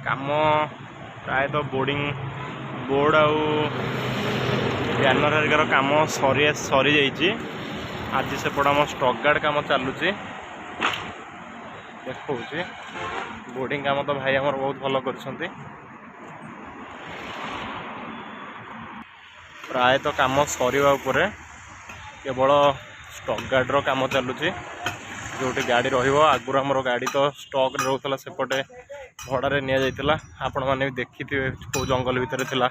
काम प्रायतः boarding board आउ banner हरिकार काम सरी जाइए। आज सेपट आम स्टक गार्ड काम चलुची देखा बोर्डिंग काम तो भाई आमर बहुत भल कर प्रायतः काम सरिबा उपरे केवल स्टक गार्ड रो काम चलुची जोटी गाड़ी रहिबो। आगुर आमर गाड़ी तो स्टक रोला सेपटे भड़ारे नि जाइतिला आपण माने भी देखिथिबे को जंगल भितर थिला।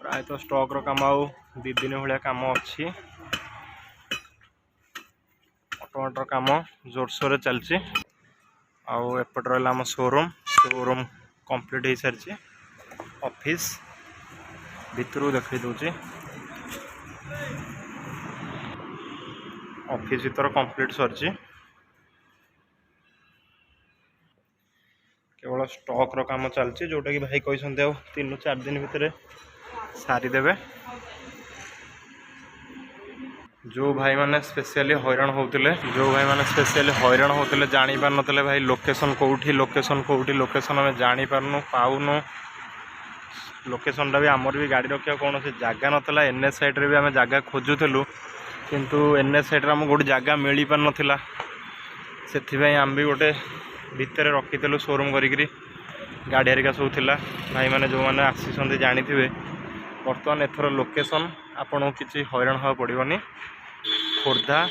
प्रायतः स्टक रो काम आउ 2 दिन भलिया काम अछि। ऑटोमेटर काम जोरसोर चलछि आउ एपट रहला हम शोरूम कंप्लीट हो सारी। ऑफिस भितर देखई दूची ऑफिस भीतर कंप्लीट सरछि केवल स्टॉक रो काम चलछि जोटा कि भाई कहते 3-4 दिन भितर सारीदेवे। जो भाई मैंने स्पेशली हैरान होते जानी पार नथिले भाई लोकेशन लोकेशन आम जानी पारनु पाऊनु। लोकेशन भी आमर भी गाड़ी रखा कौन से जगह नाला एनएच साइड भी आम जगह खोजुलु किंतु एनएच साइड आम गोटे जगह मिल पार नाला से आम भी गोटे भितर रखीलु शोरूम करी गाड़ी हरिका सब थिला। भाई मैंने जो मैंने आसी जानी थे बर्तमान एथर लोकेशन आपन किसी हैरान हाँ पड़ोनी। खोर्धा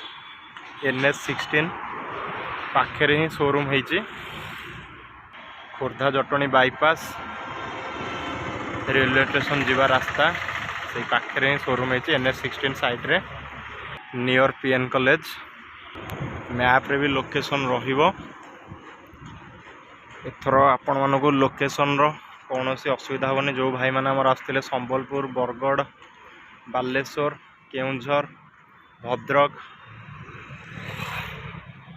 NH16 पाखे ही शोरूम होती। Khordha Jatni bypass railway station जीवा रास्ता से पाखे ही शोरूम होती। NH16 साइड रे नियर PN कॉलेज मैप रे भी लोकेशन रहिबो। एथर आपण मानक लोकेशन रो कौन सी असुविधा हेनी। जो भाई मैंने आमर आसते संबलपुर बरगढ़ बालेश्वर केउंझर भद्रक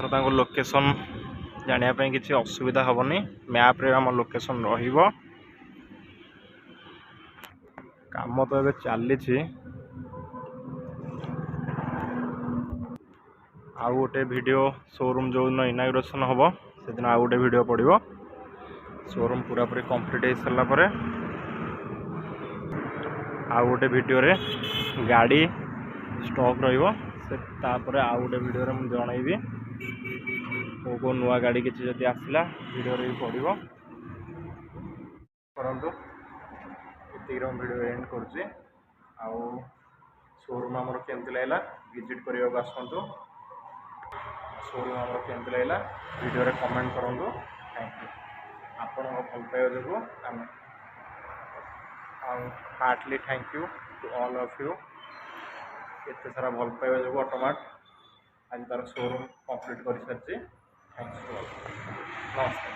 तो लोकेशन जानापी किसी असुविधा हेनी। मैप रे आम लोकेशन रहिबो। काम तो ये चली आउ गोटे वीडियो शोरूम जो दिन इनाग्रेशन हम से दिन आउ गोटे वीडियो पड़ो। शोरूम पूरा पूरी कंप्लीट हो सारा पर आउ गोटे वीडियो रे गाड़ी स्टॉक रहिबो से तापर आउ गोटे वीडियो रे मु जनइबी को नुआ गाड़ी किसी जदि आसला वीडियो रे भी पड़ो। परंतु ये वीडियो एंड करुच्ची आउ शोरूम आमर केमती लगला विजिट करने को आसतु। शोरूम आमर केमती लगला वीडियो रे कमेंट करूँ। थैंक यू आपण भल पाइबा जो heartly thank you to all of you. एत सारा भल पाइबा जो ऑटोमेट आज तार शोरूम कंप्लीट कर सारी। Thanks to all. नमस्कार।